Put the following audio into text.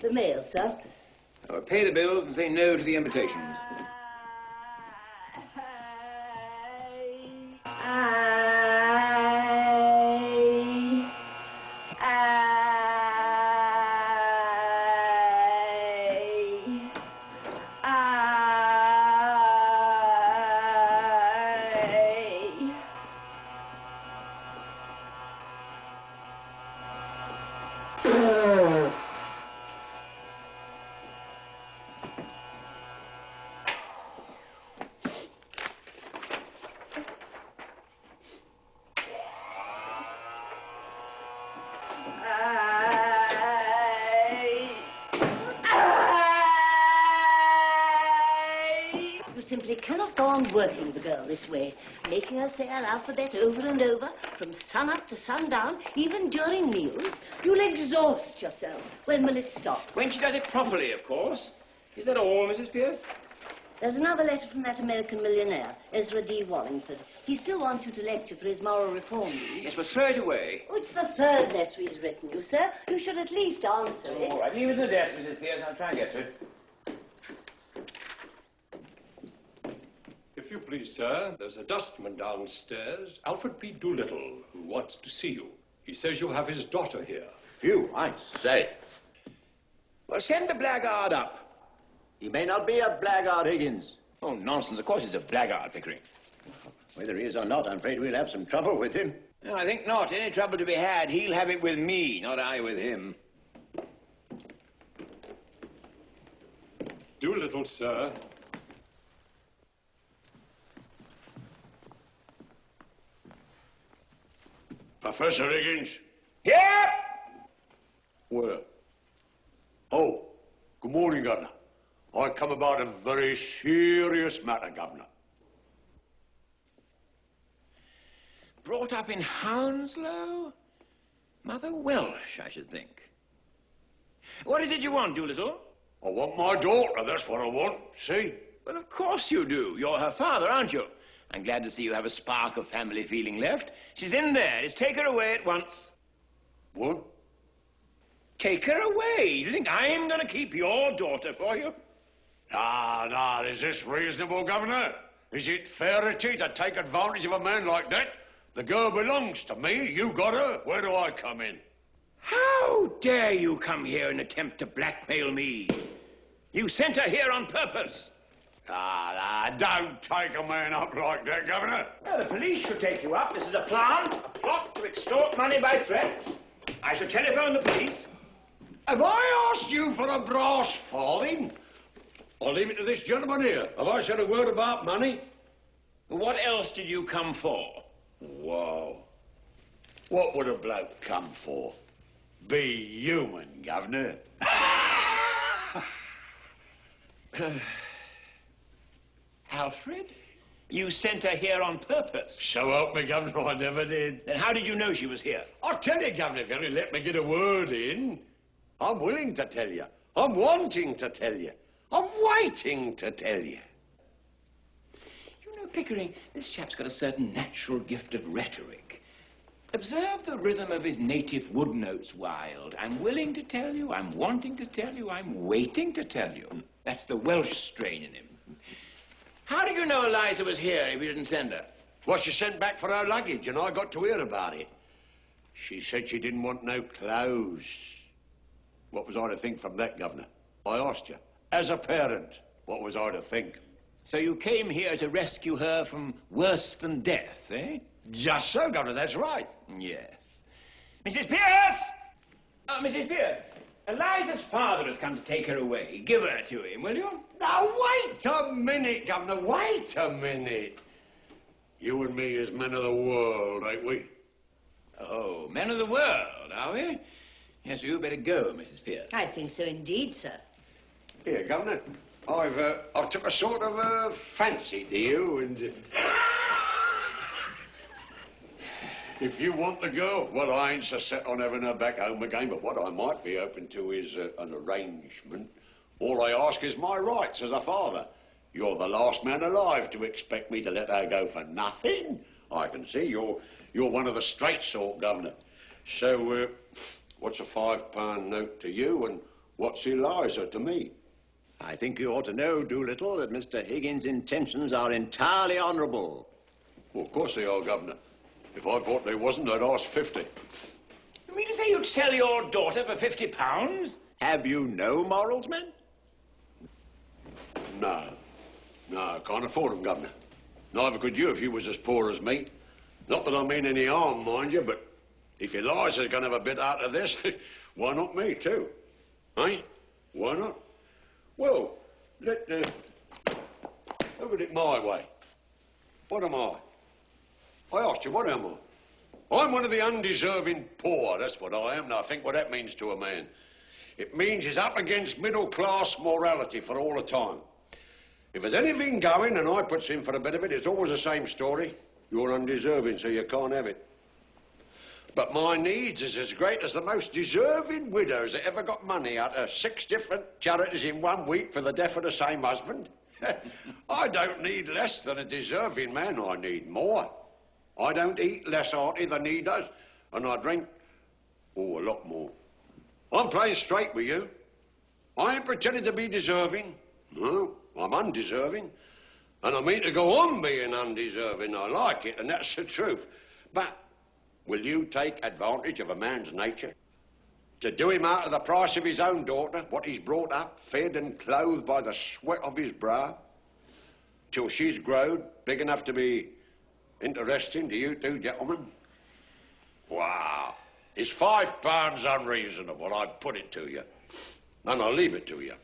The mail, sir. I'll pay the bills and say no to the invitations. Simply cannot go on working the girl this way, making her say her alphabet over and over, from sun up to sundown, even during meals. You'll exhaust yourself. When will it stop? When she does it properly, of course. Is that all, Mrs. Pierce? There's another letter from that American millionaire, Ezra D. Wallingford. He still wants you to lecture for his moral reform league. Yes, but throw it away. Oh, it's the third letter he's written you, sir. You should at least answer it. All right, leave it to the desk, Mrs. Pierce. I'll try and get to it. If you please, sir, there's a dustman downstairs, Alfred P. Doolittle, who wants to see you. He says you have his daughter here. Phew, I say. Well, send the blackguard up. He may not be a blackguard, Higgins. Oh, nonsense. Of course he's a blackguard, Pickering. Whether he is or not, I'm afraid we'll have some trouble with him. No, I think not. Any trouble to be had, he'll have it with me, not I with him. Doolittle, sir. Professor Higgins? Here! Where? Oh, good morning, Governor. I come about a very serious matter, Governor. Brought up in Hounslow? Mother Welsh, I should think. What is it you want, Doolittle? I want my daughter, that's what I want, see? Well, of course you do. You're her father, aren't you? I'm glad to see you have a spark of family feeling left. She's in there. Just take her away at once. What? Take her away. Do you think I'm going to keep your daughter for you? Nah, is this reasonable, Governor? Is it fairity to take advantage of a man like that? The girl belongs to me. You got her. Where do I come in? How dare you come here and attempt to blackmail me? You sent her here on purpose. Don't take a man up like that, Governor. Well, the police should take you up. This is a plot to extort money by threats. I shall telephone the police. Have I asked you for a brass farthing? I'll leave it to this gentleman here. Have I said a word about money? What else did you come for? Whoa. What would a bloke come for? Be human, Governor. Alfred? You sent her here on purpose. So help me, Governor, I never did. Then how did you know she was here? I'll tell you, Governor, if you only let me get a word in. I'm willing to tell you. I'm wanting to tell you. I'm waiting to tell you. You know, Pickering, this chap's got a certain natural gift of rhetoric. Observe the rhythm of his native wood notes, Wilde. I'm willing to tell you, I'm wanting to tell you, I'm waiting to tell you. That's the Welsh strain in him. How did you know Eliza was here if you didn't send her? Well, she sent back for her luggage, and I got to hear about it. She said she didn't want no clothes. What was I to think from that, Governor? I asked you. As a parent, what was I to think? So you came here to rescue her from worse than death, eh? Just so, Governor, that's right. Yes. Mrs. Pierce! Oh, Mrs. Pierce, Eliza's father has come to take her away. Give her to him, will you? Now, wait a minute, Governor, wait a minute. You and me is men of the world, ain't we? Oh, men of the world, are we? Yes, you better go, Mrs. Pierce. I think so indeed, sir. Here, Governor, I've took a sort of fancy to you, and if you want the girl, well, I ain't so set on having her back home again, but what I might be open to is an arrangement. All I ask is my rights as a father. You're the last man alive to expect me to let her go for nothing. I can see you're one of the straight sort, Governor. So, what's a £5 note to you, and What's Eliza to me? I think you ought to know, Doolittle, that Mr. Higgins' intentions are entirely honourable. Well, of course they are, Governor. If I thought they wasn't, I'd ask 50. You mean to say you'd sell your daughter for £50? Have you no morals, man? No. No, I can't afford them, Governor. Neither could you if you was as poor as me. Not that I mean any harm, mind you, but if Eliza's going to have a bit out of this, why not me, too? Eh? Why not? Well, look at it my way. What am I? I asked you, what am I? I'm one of the undeserving poor, that's what I am. Now, think what that means to a man. It means he's up against middle-class morality for all the time. If there's anything going, and I puts in for a bit of it, it's always the same story. You're undeserving, so you can't have it. But my needs is as great as the most deserving widows that ever got money out of 6 different charities in 1 week for the death of the same husband. I don't need less than a deserving man, I need more. I don't eat less, Auntie, than he does, and I drink, oh, a lot more. I'm playing straight with you. I ain't pretending to be deserving. No, I'm undeserving. And I mean to go on being undeserving. I like it, and that's the truth. But will you take advantage of a man's nature? To do him out of the price of his own daughter, what he's brought up, fed and clothed by the sweat of his brow, till she's grown big enough to be interesting to you two gentlemen? Wow. Is £5 unreasonable? I'd put it to you. And I'll leave it to you.